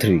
3।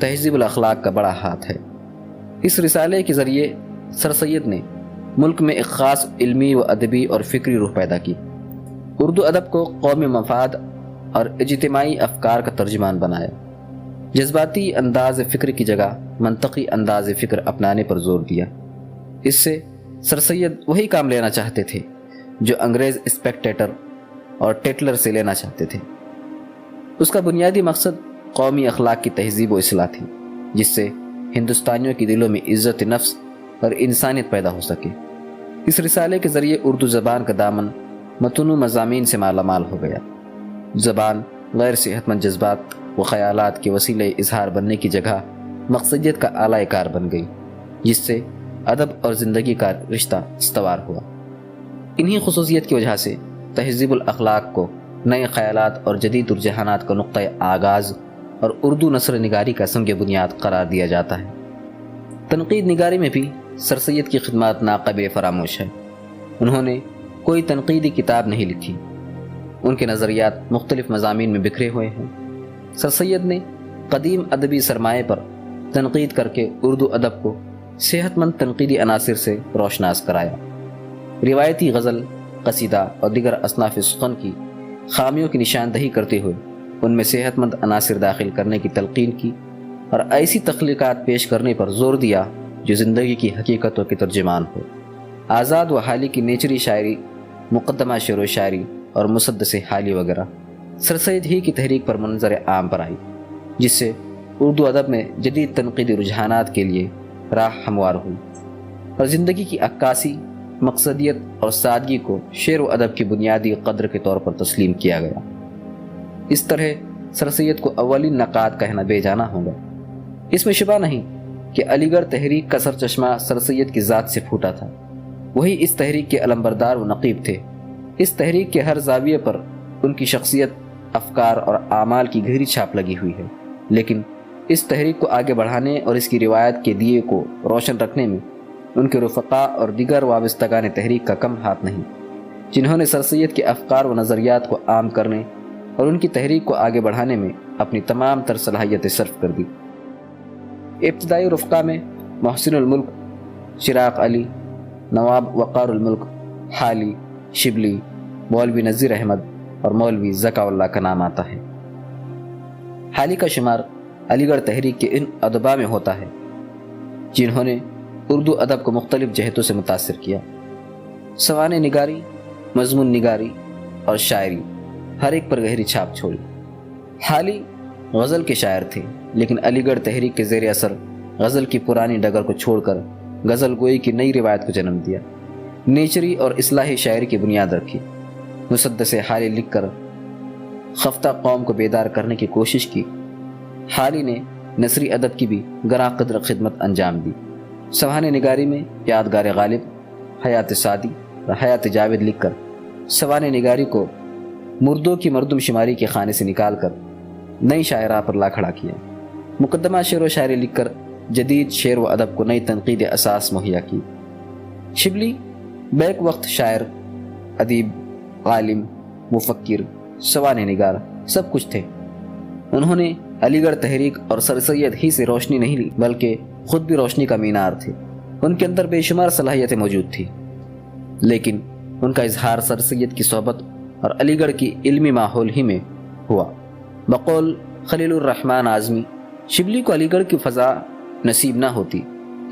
تہذیب الاخلاق کا بڑا ہاتھ ہے۔ اس رسالے کے ذریعے سر سید نے ملک میں ایک خاص علمی و ادبی اور فکری روح پیدا کی۔ اردو ادب کو قومی مفاد اور اجتماعی افکار کا ترجمان بنایا۔ جذباتی انداز فکر کی جگہ منطقی انداز فکر اپنانے پر زور دیا۔ اس سے سر سید وہی کام لینا چاہتے تھے جو انگریز اسپیکٹیٹر اور ٹیٹلر سے لینا چاہتے تھے۔ اس کا بنیادی مقصد قومی اخلاق کی تہذیب و اصلاح تھی، جس سے ہندوستانیوں کے دلوں میں عزت نفس اور انسانیت پیدا ہو سکے۔ اس رسالے کے ذریعے اردو زبان کا دامن متنوع مضامین سے مالا مال ہو گیا۔ زبان غیر صحت مند جذبات و خیالات کے وسیلے اظہار بننے کی جگہ مقصدیت کا اعلیٰ کار بن گئی، جس سے ادب اور زندگی کا رشتہ استوار ہوا۔ انہی خصوصیت کی وجہ سے تہذیب الاخلاق کو نئے خیالات اور جدید رجحانات کا نقطۂ آغاز اور اردو نثر نگاری کا سنگ بنیاد قرار دیا جاتا ہے۔ تنقید نگاری میں بھی سر سید کی خدمات ناقابل فراموش ہے۔ انہوں نے کوئی تنقیدی کتاب نہیں لکھی، ان کے نظریات مختلف مضامین میں بکھرے ہوئے ہیں۔ سر سید نے قدیم ادبی سرمایہ پر تنقید کر کے اردو ادب کو صحت مند تنقیدی عناصر سے روشناس کرایا۔ روایتی غزل، قصیدہ اور دیگر اصناف سخن کی خامیوں کی نشاندہی کرتے ہوئے ان میں صحت مند عناصر داخل کرنے کی تلقین کی اور ایسی تخلیقات پیش کرنے پر زور دیا جو زندگی کی حقیقتوں کے ترجمان ہو۔ آزاد و حالی کی نیچری شاعری، مقدمہ شعر و شاعری اور مسدس حالی وغیرہ سر سید ہی کی تحریک پر منظر عام پر آئی، جس سے اردو ادب میں جدید تنقیدی رجحانات کے لیے راہ ہموار ہوئی اور زندگی کی عکاسی، مقصدیت اور سادگی کو شعر و ادب کی بنیادی قدر کے طور پر تسلیم کیا گیا۔ اس طرح سر سید کو اولین نقاد کہنا بے جانا ہوگا۔ اس میں شبہ نہیں کہ علی گڑھ تحریک کا سر چشمہ سر سید کی ذات سے پھوٹا تھا۔ وہی اس تحریک کے علمبردار و نقیب تھے۔ اس تحریک کے ہر زاویے پر ان کی شخصیت، افکار اور اعمال کی گہری چھاپ لگی ہوئی ہے، لیکن اس تحریک کو آگے بڑھانے اور اس کی روایت کے دیے کو روشن رکھنے میں ان کے رفقا اور دیگر وابستگان تحریک کا کم ہاتھ نہیں، جنہوں نے سر سید کے افکار و نظریات کو عام کرنے اور ان کی تحریک کو آگے بڑھانے میں اپنی تمام تر صلاحیتیں صرف کر دی۔ ابتدائی رفقا میں محسن الملک، چراغ علی، نواب وقار الملک، حالی، شبلی، مولوی نذیر احمد اور مولوی ذکا اللہ کا نام آتا ہے۔ حالی کا شمار علی گڑھ تحریک کے ان ادبا میں ہوتا ہے جنہوں نے اردو ادب کو مختلف جہتوں سے متاثر کیا۔ سوانح نگاری، مضمون نگاری اور شاعری ہر ایک پر گہری چھاپ چھوڑی۔ حالی غزل کے شاعر تھے، لیکن علی گڑھ تحریک کے زیر اثر غزل کی پرانی ڈگر کو چھوڑ کر غزل گوئی کی نئی روایت کو جنم دیا، نیچری اور اصلاحی شاعری کی بنیاد رکھی۔ مسدس حالی لکھ کر خفتہ قوم کو بیدار کرنے کی کوشش کی۔ حالی نے نثری ادب کی بھی گراں قدر خدمت انجام دی۔ سوانح نگاری میں یادگار غالب، حیات سعدی اور حیات جاوید لکھ کر سوانح نگاری کو مردوں کی مردم شماری کے خانے سے نکال کر نئی شاعراں پر لا کھڑا کیا۔ مقدمہ شعر و شاعری لکھ کر جدید شعر و ادب کو نئی تنقید اساس مہیا کی۔ شبلی بیک وقت شاعر، ادیب، عالم، مفکر، سوانح نگار سب کچھ تھے۔ انہوں نے علی گڑھ تحریک اور سر سید ہی سے روشنی نہیں لی، بلکہ خود بھی روشنی کا مینار تھے۔ ان کے اندر بے شمار صلاحیتیں موجود تھیں، لیکن ان کا اظہار سر سید کی صحبت اور علی گڑھ کی علمی ماحول ہی میں ہوا۔ بقول خلیل الرحمن اعظمی، شبلی کو علی گڑھ کی فضا نصیب نہ ہوتی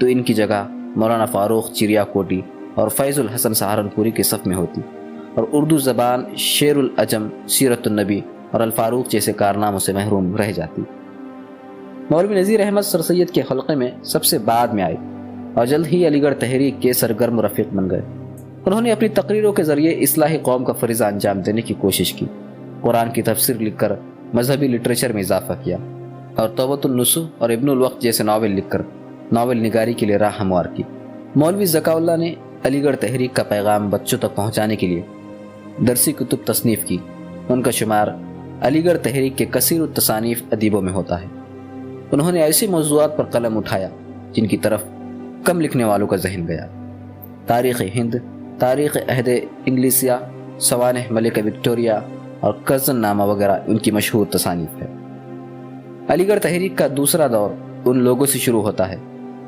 تو ان کی جگہ مولانا فاروق چریا کوٹی اور فیض الحسن سہارنپوری کے صف میں ہوتی، اور اردو زبان شعر العجم، سیرت النبی اور الفاروق جیسے کارناموں سے محروم رہ جاتی۔ مولوی نذیر احمد سر سید کے حلقے میں سب سے بعد میں آئے اور جلد ہی علی گڑھ تحریک کے سرگرم رفیق بن گئے۔ انہوں نے اپنی تقریروں کے ذریعے اصلاحی قوم کا فریضہ انجام دینے کی کوشش کی، قرآن کی تفسیر لکھ کر مذہبی لٹریچر میں اضافہ کیا، اور توبۃ النصوح اور ابن الوقت جیسے ناول لکھ کر ناول نگاری کے لیے راہ ہموار کی۔ مولوی ذکا اللہ نے علی گڑھ تحریک کا پیغام بچوں تک پہنچانے کے لیے درسی کتب تصنیف کی۔ ان کا شمار علی گڑھ تحریک کے کثیر التصانیف ادیبوں میں ہوتا ہے۔ انہوں نے ایسے موضوعات پر قلم اٹھایا جن کی طرف کم لکھنے والوں کا ذہن گیا۔ تاریخ ہند، تاریخ عہد انگلیسیہ، سوانح ملکہ وکٹوریہ اور کرزن نامہ وغیرہ ان کی مشہور تصانیف ہے۔ علی گڑھ تحریک کا دوسرا دور ان لوگوں سے شروع ہوتا ہے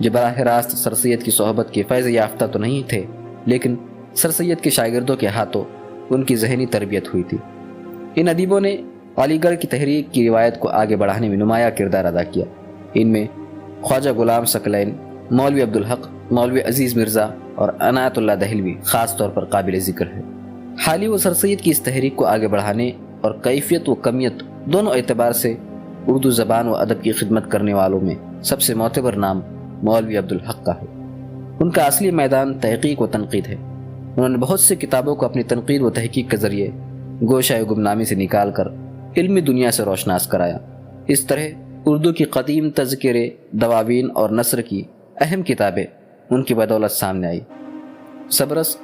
جو براہ راست سر سید کی صحبت کے فیض یافتہ تو نہیں تھے، لیکن سر سید کے شاگردوں کے ہاتھوں ان کی ذہنی تربیت ہوئی تھی۔ ان ادیبوں نے علی گڑھ کی تحریک کی روایت کو آگے بڑھانے میں نمایاں کردار ادا کیا۔ ان میں خواجہ غلام ثقلین، مولوی عبدالحق، مولوی عزیز مرزا اور عنایت اللہ دہلوی خاص طور پر قابل ذکر ہے۔ حالی و سر سید کی اس تحریک کو آگے بڑھانے اور کیفیت و کمیت دونوں اعتبار سے اردو زبان و ادب کی خدمت کرنے والوں میں سب سے معتبر نام مولوی عبدالحق کا ہے۔ ان کا اصلی میدان تحقیق و تنقید ہے۔ انہوں نے بہت سی کتابوں کو اپنی تنقید و تحقیق کے ذریعے گوشۂ گمنامی سے نکال کر علمی دنیا سے روشناس کرایا۔ اس طرح اردو کی قدیم تذکرے، دواوین اور نثر کی اہم کتابیں ان کی بدولت سامنے آئی۔ صبرس،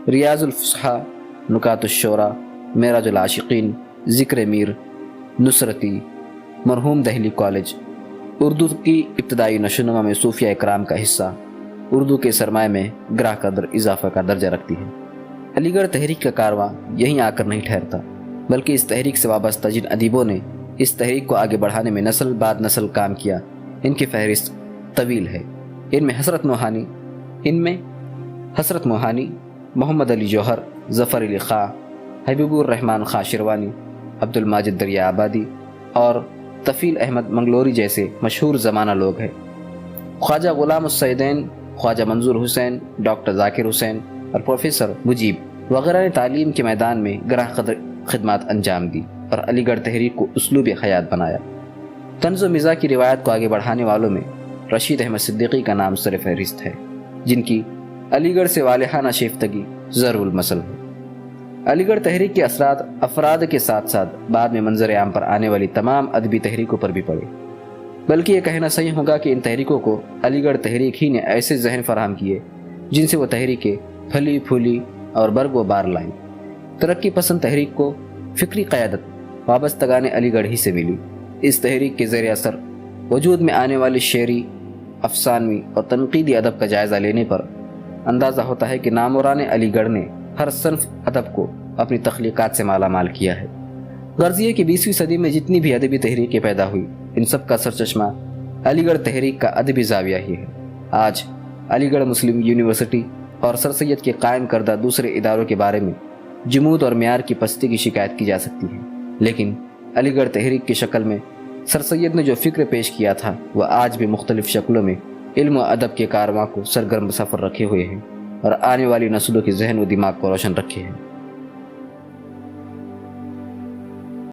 ریاض الفصحاء، نکات الشعراء، معراج العاشقین، ذکر میر، نصرتی، مرحوم دہلی کالج، اردو کی ابتدائی نشوونما میں صوفیہ اکرام کا حصہ، اردو کے سرمایہ میں گراہ قدر اضافہ کا درجہ رکھتی ہے۔ علی گڑھ تحریک کا کارواں یہیں آ کر نہیں ٹھہرتا، بلکہ اس تحریک سے وابستہ جن ادیبوں نے اس تحریک کو آگے بڑھانے میں نسل بعد نسل کام کیا، ان کی فہرست طویل ہے۔ ان میں حسرت موہانی، محمد علی جوہر، ظفر علی خاں، حبیب الرحمن خاں شیروانی، عبد الماجد دریا آبادی اور طفیل احمد منگلوری جیسے مشہور زمانہ لوگ ہیں۔ خواجہ غلام السیدین، خواجہ منظور حسین، ڈاکٹر ذاکر حسین اور پروفیسر مجیب وغیرہ نے تعلیم کے میدان میں گراہ قدر خدمات انجام دی اور علی گڑھ تحریک کو اسلوب حیات بنایا۔ طنز و مزاح کی روایت کو آگے بڑھانے والوں میں رشید احمد صدیقی کا نام سر فہرست ہے، جن کی علی گڑھ سے والہانہ شیفتگی ضرب المثل ہے۔ علی گڑھ تحریک کے اثرات افراد کے ساتھ ساتھ بعد میں منظر عام پر آنے والی تمام ادبی تحریکوں پر بھی پڑے، بلکہ یہ کہنا صحیح ہوگا کہ ان تحریکوں کو علی گڑھ تحریک ہی نے ایسے ذہن فراہم کیے جن سے وہ تحریکیں پھلی پھولی اور برگ و بار لائیں۔ ترقی پسند تحریک کو فکری قیادت وابستگان علی گڑھ ہی سے ملی۔ اس تحریک کے زیر اثر وجود میں آنے والی شعری، افسانوی اور تنقیدی ادب کا جائزہ لینے پر اندازہ ہوتا ہے کہ ناموران علی گڑھ نے ہر صنف ادب کو اپنی تخلیقات سے مالا مال کیا ہے۔ غرض یہ کہ 20ویں صدی میں جتنی بھی ادبی تحریکیں پیدا ہوئی، ان سب کا سرچشمہ علی گڑھ تحریک کا ادبی زاویہ ہی ہے۔ آج علی گڑھ مسلم یونیورسٹی اور سر سید کے قائم کردہ دوسرے اداروں کے بارے میں جمود اور معیار کی پستی کی شکایت کی جا سکتی ہے، لیکن علی گڑھ تحریک کی شکل میں سر سید نے جو فکر پیش کیا تھا وہ آج بھی مختلف شکلوں میں علم و ادب کے کارواں کو سرگرم سفر رکھے ہوئے ہیں اور آنے والی نسلوں کے ذہن و دماغ کو روشن رکھے ہیں۔